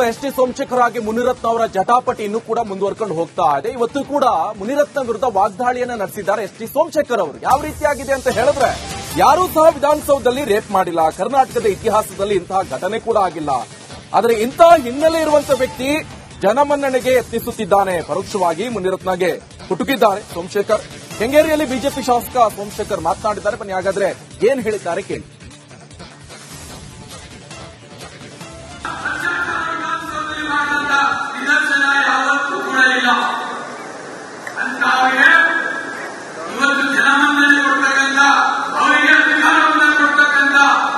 S T Somashekar ಹಾಗೆ ಮುನಿರತ್ನ ಅವರ ಜಟಾಪಟಿ ಇನ್ನೂ ಕೂಡ ಮುಂದುವರ್ಕೊಂಡು ಹೋಗ್ತಾ ಇದೆ. ಇವತ್ತು ಕೂಡ ಮುನಿರತ್ನ ವಿರುದ್ಧ ವಾಗ್ದಾಳಿಯನ್ನ ನಡೆಸಿದ್ದಾರೆ ಎಸ್ ಟಿ ಸೋಮಶೇಖರ್ ಅವರು. ಯಾವ ರೀತಿಯಾಗಿದೆ ಅಂತ ಹೇಳಿದ್ರೆ, ಯಾರೂ ಸಹ ವಿಧಾನಸೌಧದಲ್ಲಿ ರೇಪ್ ಮಾಡಿಲ್ಲ, ಕರ್ನಾಟಕದ ಇತಿಹಾಸದಲ್ಲಿ ಇಂತಹ ಘಟನೆ ಕೂಡ ಆಗಿಲ್ಲ. ಆದರೆ ಇಂತಹ ಹಿನ್ನೆಲೆ ಇರುವಂತಹ ವ್ಯಕ್ತಿ ಜನಮನ್ನಣೆಗೆ ಯತ್ನಿಸುತ್ತಿದ್ದಾನೆ. ಪರೋಕ್ಷವಾಗಿ ಮುನಿರತ್ನಗೆ ಕುಟುಕಿದ್ದಾರೆ ಸೋಮಶೇಖರ್. ಕೆಂಗೇರಿಯಲ್ಲಿ ಬಿಜೆಪಿ ಶಾಸಕ ಸೋಮಶೇಖರ್ ಮಾತನಾಡಿದ್ದಾರೆ. ಬನ್ನಿ ಹಾಗಾದ್ರೆ ಏನ್ ಹೇಳಿದ್ದಾರೆ ಕೇಳಿ. ಇವತ್ತು ಜನಮನ್ನಣೆ ಕೊಡ್ತಕ್ಕಂಥ, ಅವರಿಗೆ ಅಧಿಕಾರವನ್ನು ಕೊಡ್ತಕ್ಕಂಥ,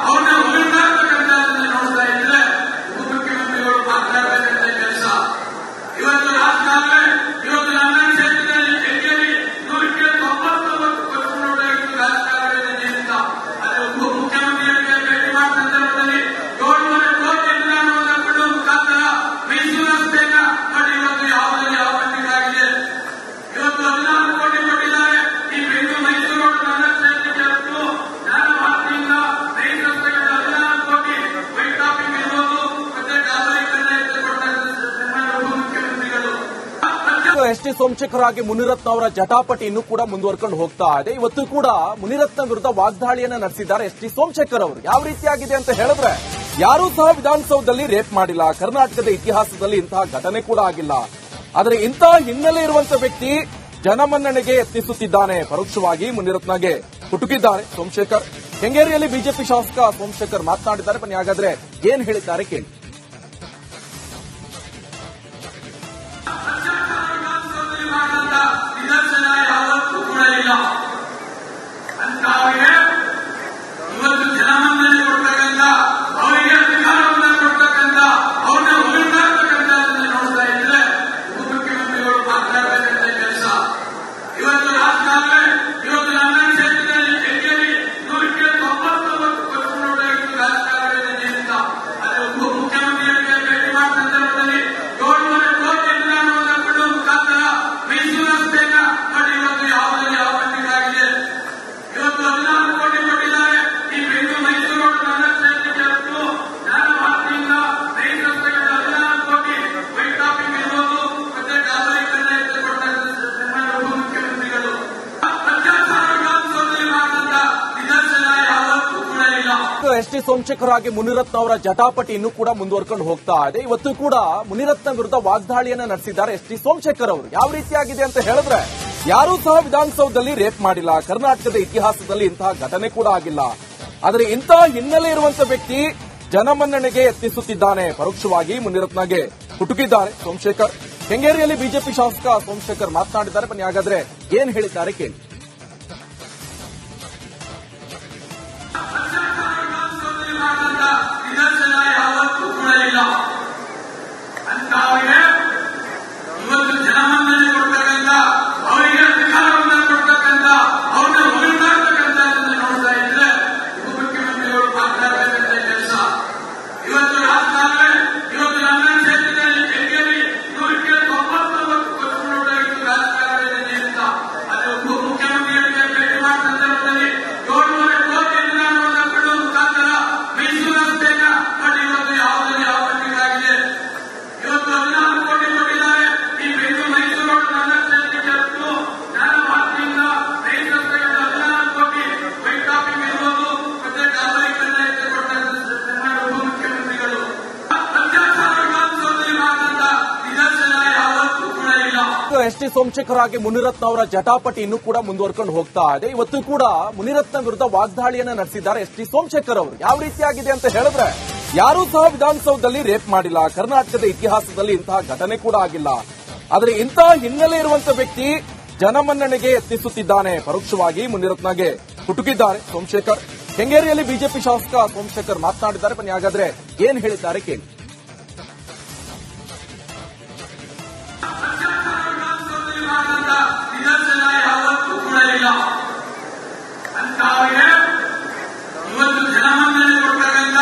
ಅವ್ರನ್ನ ಉಳಿತಕ್ಕಂಥದ್ದನ್ನು ನೋಡ್ತಾ ಇದ್ರೆ ಉಪಮುಖ್ಯಮಂತ್ರಿಗಳು ಮಾತನಾಡಬೇಕಂತ ಕೆಲಸ. ಇವತ್ತು ರಾಜಕಾರಣ, ಇವತ್ತು ನನ್ನ ಕ್ಷೇತ್ರದಲ್ಲಿ ಕೆಂಗೇರಿ 199% ರಾಜಕಾರಣದಲ್ಲಿ ನಿಂತ ಅದು ಉಪಮುಖ್ಯಮಂತ್ರಿಗಳಿಗೆ ಭೇಟಿ ಮಾಡಿದ ಸಂದರ್ಭದಲ್ಲಿ 700 ಕೋಟಿ ಅನುದಾನವನ್ನು ಕೊಡುವ ಮುಖಾಂತರ ಮೈಸೂರು ರಸ್ತೆಯನ್ನ ಮಾಡಿ ಇವತ್ತು ಯಾವುದರಲ್ಲಿ ಯಾವ ಮಟ್ಟಿಗಾಗಿದೆ. ಇವತ್ತು 14 ಕೋಟಿ ಕೊಟ್ಟಿದ್ದಾರೆ. ಈ ಮೈಸೂರು ನನ್ನ ಕ್ಷೇತ್ರಕ್ಕೆ ನಾನು ಭಾರತೀಯಿಂದ ರೈತ ರಸ್ತೆಗಳ 14 ಕೋಟಿ ವೈಟ್ ಟಾಪಿಂಗ್ ಇರ್ಬೋದು, ಮತ್ತೆ ಡಾಬರೀಕರಣ ಉಪಮುಖ್ಯಮಂತ್ರಿಗಳು. ಎಸ್ ಟಿ ಸೋಮಶೇಖರ್ ಹಾಗೆ ಮುನಿರತ್ನ ಅವರ ಜಟಾಪಟಿ ಇನ್ನೂ ಕೂಡ ಮುಂದುವರ್ಕೊಂಡು ಹೋಗ್ತಾ ಇದೆ. ಇವತ್ತು ಕೂಡ ಮುನಿರತ್ನ ವಿರುದ್ಧ ವಾಗ್ದಾಳಿಯನ್ನ ನಡೆಸಿದ್ದಾರೆ ಎಸ್ ಟಿ ಸೋಮಶೇಖರ್ ಅವರು. ಯಾವ ರೀತಿಯಾಗಿದೆ ಅಂತ ಹೇಳಿದ್ರೆ, ಯಾರೂ ಸಹ ವಿಧಾನಸೌಧದಲ್ಲಿ ರೇಪ್ ಮಾಡಿಲ್ಲ, ಕರ್ನಾಟಕದ ಇತಿಹಾಸದಲ್ಲಿ ಇಂತಹ ಘಟನೆ ಕೂಡ ಆಗಿಲ್ಲ. ಆದರೆ ಇಂತಹ ಹಿನ್ನೆಲೆ ಇರುವಂತಹ ವ್ಯಕ್ತಿ ಜನಮನ್ನಣೆಗೆ ಯತ್ನಿಸುತ್ತಿದ್ದಾನೆ. ಪರೋಕ್ಷವಾಗಿ ಮುನಿರತ್ನಗೆ ಕುಟುಕಿದ್ದಾರೆ ಸೋಮಶೇಖರ್. ಕೆಂಗೇರಿಯಲ್ಲಿ ಬಿಜೆಪಿ ಶಾಸಕ ಸೋಮಶೇಖರ್ ಮಾತನಾಡಿದ್ದಾರೆ. ಬನ್ನಿ ಹಾಗಾದ್ರೆ ಏನ್ ಹೇಳಿದ್ದಾರೆ ಕೇಳಿ. ನಿದರ್ಶನ ಯಾವತ್ತೂ ಕೂಡ ಇಲ್ಲ. ಅಂತವರಿಗೆ ಇವತ್ತು ಜನಮನ್ನಣೆ ಕೊಡ್ತಕ್ಕಂಥ, ಅವರಿಗೆ ಅಧಿಕಾರವನ್ನು ಕೊಡ್ತಕ್ಕಂಥ, ಅವ್ರನ್ನ ಉಳಿತಕ್ಕಂಥದ್ದನ್ನು ನೋಡ್ತಾ ಇದ್ರೆ ಉಪಮುಖ್ಯಮಂತ್ರಿಗಳು ಮಾತನಾಡಬೇಕಂತ ಕೆಲಸ. ಇವತ್ತು ರಾಜಕಾರಣ, ಇವತ್ತು ನನ್ನ ಕ್ಷೇತ್ರದಲ್ಲಿ ಕೆಂಗೇರಿ 199% ರಾಜಕಾರಣದಲ್ಲಿ ನಿಂತ ಅದು ಉಪಮುಖ್ಯಮಂತ್ರಿಗಳಿಗೆ ಭೇಟಿ ಮಾಡಿದ ಸಂದರ್ಭದಲ್ಲಿ 700 ಕೋಟಿ ಅನುದಾನವನ್ನು ಕೊಡುವ ಮುಖಾಂತರ ಮೈಸೂರು ರಸ್ತೆಯನ್ನ ಮಾಡಿ ಇವತ್ತು ಯಾವುದರಲ್ಲಿ ಯಾವ ಮಟ್ಟಿಗಾಗಿದೆ. ಇವತ್ತು 14 ಕೋಟಿ ಕೊಟ್ಟಿದ್ದಾರೆ. ಈ ಮೈಸೂರು ನನ್ನ ಕ್ಷೇತ್ರಕ್ಕೆ ನಾನು ಭಾರತೀಯಿಂದ ರೈತ ರಸ್ತೆಗಳ 14 ಕೋಟಿ ವೈಟ್ ಟಾಪಿಂಗ್ ಇರ್ಬೋದು, ಮತ್ತೆ ಡಾಬರೀಕರಣ ಉಪಮುಖ್ಯಮಂತ್ರಿಗಳು. ವಿಧಾನಸೌಧದಲ್ಲಿ ಮಾಡಿದಂತ ನಿದರ್ಶನ ಯಾವತ್ತೂ ಕೂಡ ಇಲ್ಲ. ಎಸ್ ಟಿ ಸೋಮಶೇಖರ್ ಹಾಗೆ ಮುನಿರತ್ನ ಅವರ ಜಟಾಪಟಿ ಇನ್ನೂ ಕೂಡ ಮುಂದುವರ್ಕೊಂಡು ಹೋಗ್ತಾ ಇದೆ. ಇವತ್ತು ಕೂಡ ಮುನಿರತ್ನ ವಿರುದ್ಧ ವಾಗ್ದಾಳಿಯನ್ನ ನಡೆಸಿದ್ದಾರೆ ಎಸ್ ಟಿ ಸೋಮಶೇಖರ್ ಅವರು. ಯಾವ ರೀತಿಯಾಗಿದೆ ಅಂತ ಹೇಳಿದ್ರೆ, ಯಾರೂ ಸಹ ವಿಧಾನಸೌಧದಲ್ಲಿ ರೇಪ್ ಮಾಡಿಲ್ಲ, ಕರ್ನಾಟಕದ ಇತಿಹಾಸದಲ್ಲಿ ಇಂತಹ ಘಟನೆ ಕೂಡ ಆಗಿಲ್ಲ. ಆದರೆ ಇಂತಹ ಹಿನ್ನೆಲೆ ಇರುವಂತಹ ವ್ಯಕ್ತಿ ಜನಮನ್ನಣೆಗೆ ಯತ್ನಿಸುತ್ತಿದ್ದಾನೆ. ಪರೋಕ್ಷವಾಗಿ ಮುನಿರತ್ನಗೆ ಕುಟುಕಿದ್ದಾರೆ ಸೋಮಶೇಖರ್. ಕೆಂಗೇರಿಯಲ್ಲಿ ಬಿಜೆಪಿ ಶಾಸಕ ಸೋಮಶೇಖರ್ ಮಾತನಾಡಿದ್ದಾರೆ. ಬನ್ನಿ ಹಾಗಾದ್ರೆ ಏನ್ ಹೇಳಿದ್ದಾರೆ ಕೇಳಿ. ನಿದರ್ಶನ ಯಾವತ್ತೂ ಕೂಡ ಇಲ್ಲ. ಅಂತವರಿಗೆ ಇವತ್ತು ಜನಮನ್ನಣೆ ಕೊಡ್ತಕ್ಕಂಥ, ಅವರಿಗೆ ಅಧಿಕಾರವನ್ನು ಕೊಡ್ತಕ್ಕಂಥ, ಅವ್ರನ್ನ ಉಳಿತಕ್ಕಂಥದ್ದನ್ನು ನೋಡ್ತಾ ಇದ್ರೆ ಉಪಮುಖ್ಯಮಂತ್ರಿಗಳು ಮಾತನಾಡಬೇಕಂತ ಕೆಲಸ. ಇವತ್ತು ರಾಜಕಾರಣ, ಇವತ್ತು ನನ್ನ ಕ್ಷೇತ್ರದಲ್ಲಿ ಕೆಂಗೇರಿ 199% ರಾಜಕಾರಣದಲ್ಲಿ ನಿಂತ ಅದು ಉಪಮುಖ್ಯಮಂತ್ರಿಗಳಿಗೆ ಭೇಟಿ ಮಾಡಿದ ಸಂದರ್ಭದಲ್ಲಿ 700 ಕೋಟಿ ಅನುದಾನವನ್ನು ಕೊಡುವ ಮುಖಾಂತರ ಮೈಸೂರು ರಸ್ತೆಯನ್ನ ಮಾಡಿ ಇವತ್ತು ಯಾವುದರಲ್ಲಿ ಯಾವ ಮಟ್ಟಿಗಾಗಿದೆ. ಇವತ್ತು 14 ಕೋಟಿ ಕೊಟ್ಟಿದ್ದಾರೆ. ಈ ಮೈಸೂರು ನನ್ನ ಕ್ಷೇತ್ರಕ್ಕೆ ನಾನು ಭಾರತೀಯಿಂದ ರೈತ ರಸ್ತೆಗಳ 14 ಕೋಟಿ ವೈಟ್ ಟಾಪಿಂಗ್ ಇರ್ಬೋದು, ಮತ್ತೆ ಡಾಬರೀಕರಣ ಉಪಮುಖ್ಯಮಂತ್ರಿಗಳು. ವಿಧಾನಸೌಧದಲ್ಲಿ ಮಾಡಿದಂತ ನಿದರ್ಶನ ಯಾವತ್ತೂ ಕೂಡ ಇಲ್ಲ. ಎಸ್ ಟಿ ಸೋಮಶೇಖರ್ ಹಾಗೆ ಮುನಿರತ್ನ ಅವರ ಜಟಾಪಟಿ ಇನ್ನೂ ಕೂಡ ಮುಂದುವರ್ಕೊಂಡು ಹೋಗ್ತಾ ಇದೆ. ಇವತ್ತು ಕೂಡ ಮುನಿರತ್ನ ವಿರುದ್ಧ ವಾಗ್ದಾಳಿಯನ್ನ ನಡೆಸಿದ್ದಾರೆ ಎಸ್ ಟಿ ಸೋಮಶೇಖರ್ ಅವರು. ಯಾವ ರೀತಿಯಾಗಿದೆ ಅಂತ ಹೇಳಿದ್ರೆ, ಯಾರೂ ಸಹ ವಿಧಾನಸೌಧದಲ್ಲಿ ರೇಪ್ ಮಾಡಿಲ್ಲ, ಕರ್ನಾಟಕದ ಇತಿಹಾಸದಲ್ಲಿ ಇಂತಹ ಘಟನೆ ಕೂಡ ಆಗಿಲ್ಲ. ಆದರೆ ಇಂತಹ ಹಿನ್ನೆಲೆ ಇರುವಂತಹ ವ್ಯಕ್ತಿ ಜನಮನ್ನಣೆಗೆ ಯತ್ನಿಸುತ್ತಿದ್ದಾನೆ. ಪರೋಕ್ಷವಾಗಿ ಮುನಿರತ್ನಗೆ ಕುಟುಕಿದ್ದಾರೆ ಸೋಮಶೇಖರ್. ಕೆಂಗೇರಿಯಲ್ಲಿ ಬಿಜೆಪಿ ಶಾಸಕ ಸೋಮಶೇಖರ್ ಮಾತನಾಡಿದ್ದಾರೆ. ಬನ್ನಿ ಹಾಗಾದ್ರೆ ಏನ್ ಹೇಳಿದ್ದಾರೆ ಕೇಳಿ. ನಿದರ್ಶನ ಯಾವತ್ತೂ ಕೂಡ ಇಲ್ಲ. ಅಂತವರಿಗೆ ಇವತ್ತು ಜನಮನ್ನಣೆ ಕೊಡ್ತಕ್ಕಂಥ,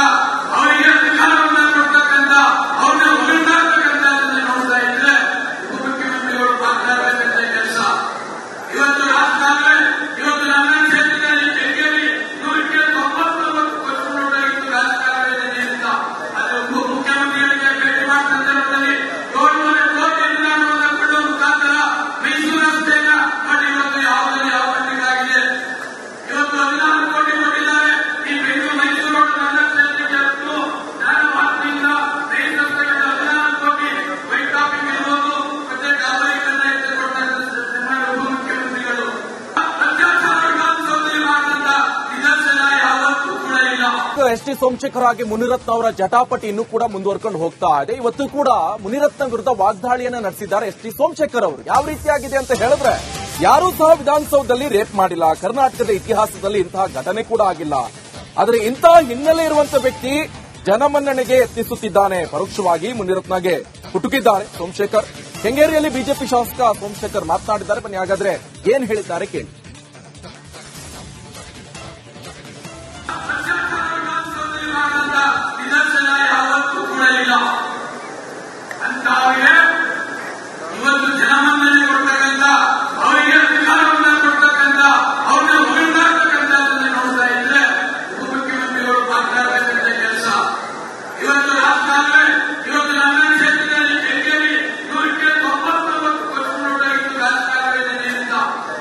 ಅವರಿಗೆ ಅಧಿಕಾರವನ್ನು ಕೊಡ್ತಕ್ಕಂಥ, ಅವ್ರನ್ನ ಉಳಿತಕ್ಕಂಥದ್ದನ್ನು ನೋಡ್ತಾ ಇದ್ರೆ ಉಪಮುಖ್ಯಮಂತ್ರಿಗಳು ಮಾತನಾಡಬೇಕಂತ ಕೆಲಸ. ಇವತ್ತು ರಾಜಕಾರಣ, ಇವತ್ತು ನನ್ನ ಕ್ಷೇತ್ರದಲ್ಲಿ ಕೆಂಗೇರಿ 199% ರಾಜಕಾರಣದಲ್ಲಿ ನಿಂತ ಅದು ಉಪಮುಖ್ಯಮಂತ್ರಿ ಟಿ ಸೋಮಶೇಖರ್ ಹಾಗೆ ಮುನಿರತ್ನ ಅವರ ಜಟಾಪಟಿ ಇನ್ನೂ ಕೂಡ ಮುಂದುವರ್ಕೊಂಡು ಹೋಗ್ತಾ ಇದೆ. ಇವತ್ತು ಕೂಡ ಮುನಿರತ್ನ ವಿರುದ್ಧ ವಾಗ್ದಾಳಿಯನ್ನ ನಡೆಸಿದ್ದಾರೆ ಎಸ್ ಟಿ ಸೋಮಶೇಖರ್ ಅವರು. ಯಾವ ರೀತಿಯಾಗಿದೆ ಅಂತ ಹೇಳಿದ್ರೆ, ಯಾರೂ ಸಹ ವಿಧಾನಸೌಧದಲ್ಲಿ ರೇಪ್ ಮಾಡಿಲ್ಲ, ಕರ್ನಾಟಕದ ಇತಿಹಾಸದಲ್ಲಿ ಇಂತಹ ಘಟನೆ ಕೂಡ ಆಗಿಲ್ಲ. ಆದರೆ ಇಂತಹ ಹಿನ್ನೆಲೆ ಇರುವಂತಹ ವ್ಯಕ್ತಿ ಜನಮನ್ನಣೆಗೆ ಯತ್ನಿಸುತ್ತಿದ್ದಾನೆ. ಪರೋಕ್ಷವಾಗಿ ಮುನಿರತ್ನಗೆ ಕುಟುಕಿದ್ದಾರೆ ಸೋಮಶೇಖರ್. ಕೆಂಗೇರಿಯಲ್ಲಿ ಬಿಜೆಪಿ ಶಾಸಕ ಸೋಮಶೇಖರ್ ಮಾತನಾಡಿದ್ದಾರೆ. ಬನ್ನಿ ಹಾಗಾದ್ರೆ ಏನ್ ಹೇಳಿದ್ದಾರೆ ಕೇಳಿ. ನಿದರ್ಶನ ಯಾವತ್ತೂ ಕೂಡ ಇಲ್ಲ ಅಂತ ಅವರಿಗೆ ಇವತ್ತು ಜನಮನ್ನಣೆ ಕೊಡ್ತಕ್ಕಂಥ, ಅವರಿಗೆ ಅಧಿಕಾರವನ್ನ ಕೊಡ್ತಕ್ಕಂಥ, ಅವ್ರನ್ನ ಉಳಿದಾಡ್ತಕ್ಕಂಥದ್ದನ್ನ ನೋಡ್ತಾ ಇದ್ರೆ ಉಪಮುಖ್ಯಮಂತ್ರಿಗಳು ಮಾತನಾಡಬೇಕಂತ ಕೆಲಸ. ಇವತ್ತು ರಾಜಕಾರಣ, ಇವತ್ತು ನನ್ನ ಕ್ಷೇತ್ರದಲ್ಲಿ ಕೆಂಗೇರಿ 199% ಇದ್ದು ರಾಜಕಾರಣದಲ್ಲಿ ಅಂತ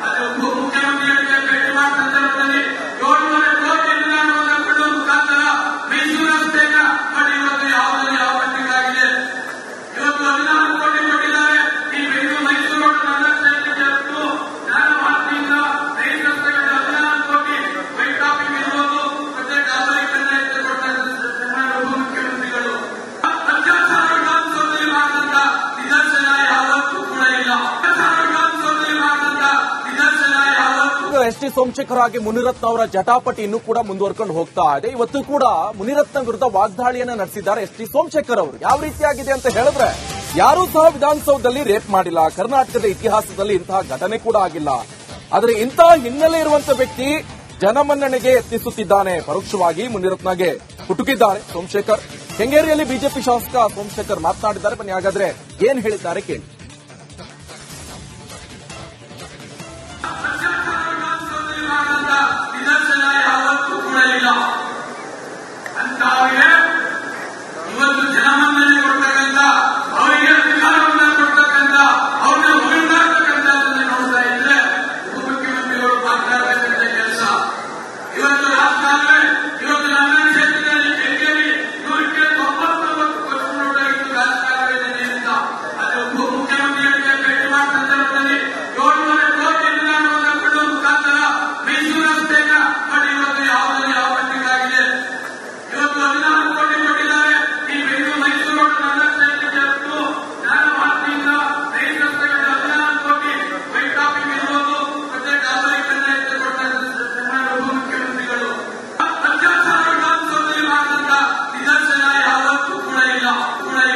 ಅದು ಉಪಮುಖ್ಯಮಂತ್ರಿಗಳಿಗೆ ಭೇಟಿ ಮಾಡಿದ ಸಂದರ್ಭದಲ್ಲಿ 700 ಕೋಟಿ ಅನುದಾನವನ್ನು ಕೊಡುವ ಮುಖಾಂತರ ಮೈಸೂರು ರಸ್ತೆಯನ್ನ ಮಾಡಿ ಇವತ್ತು ಯಾವುದನ್ನು ಯಾವ ಮಟ್ಟಿಗಾಗಿದೆ. ಇವತ್ತು 14 ಕೋಟಿ ಕೊಟ್ಟಿದ್ದಾರೆ. ಈ ಮೈಸೂರು ನನ್ನ ಕ್ಷೇತ್ರಕ್ಕೆ ನಾನು ಮಾತಿನಿಂದ ರೈಲು ರಸ್ತೆಗಳಿಗೆ 14 ಕೋಟಿ ವೈಟ್ ಟಾಪಿಂಗ್ ಇರ್ಬೋದು, ಮತ್ತೆ ಡಾಬರೀಕರಣ ಕೊಡ್ತಾರೆ ಉಪಮುಖ್ಯಮಂತ್ರಿಗಳು. ವಿಧಾನಸೌಧದಲ್ಲಿ ಮಾಡಿದಂತ ನಿದರ್ಶನ ಯಾವತ್ತೂ ಕೂಡ ಇಲ್ಲ. ವಿಧಾನಸೌಧದಲ್ಲಿ ಮಾಡಿದಂತ ನಿದರ್ಶನ ಯಾವತ್ತೂ ಎಸ್ ಟಿ ಸೋಮಶೇಖರ್ ಹಾಗೆ ಮುನಿರತ್ನ ಅವರ ಜಟಾಪಟಿ ಇನ್ನೂ ಕೂಡ ಮುಂದುವರ್ಕೊಂಡು ಹೋಗ್ತಾ ಇದೆ. ಇವತ್ತು ಕೂಡ ಮುನಿರತ್ನ ವಿರುದ್ಧ ವಾಗ್ದಾಳಿಯನ್ನ ನಡೆಸಿದ್ದಾರೆ ಎಸ್ ಟಿ ಸೋಮಶೇಖರ್ ಅವರು. ಯಾವ ರೀತಿಯಾಗಿದೆ ಅಂತ ಹೇಳಿದ್ರೆ, ಯಾರೂ ಸಹ ವಿಧಾನಸೌಧದಲ್ಲಿ ರೇಪ್ ಮಾಡಿಲ್ಲ, ಕರ್ನಾಟಕದ ಇತಿಹಾಸದಲ್ಲಿ ಇಂತಹ ಘಟನೆ ಕೂಡ ಆಗಿಲ್ಲ. ಆದರೆ ಇಂತಹ ಹಿನ್ನೆಲೆ ಇರುವಂತಹ ವ್ಯಕ್ತಿ ಜನಮನ್ನಣೆಗೆ ಯತ್ನಿಸುತ್ತಿದ್ದಾನೆ. ಪರೋಕ್ಷವಾಗಿ ಮುನಿರತ್ನಗೆ ಕುಟುಕಿದ್ದಾರೆ ಸೋಮಶೇಖರ್. ಕೆಂಗೇರಿಯಲ್ಲಿ ಬಿಜೆಪಿ ಶಾಸಕ ಸೋಮಶೇಖರ್ ಮಾತನಾಡಿದ್ದಾರೆ. ಬನ್ನಿ ಹಾಗಾದ್ರೆ ಏನ್ ಹೇಳಿದ್ದಾರೆ ಕೇಳಿ.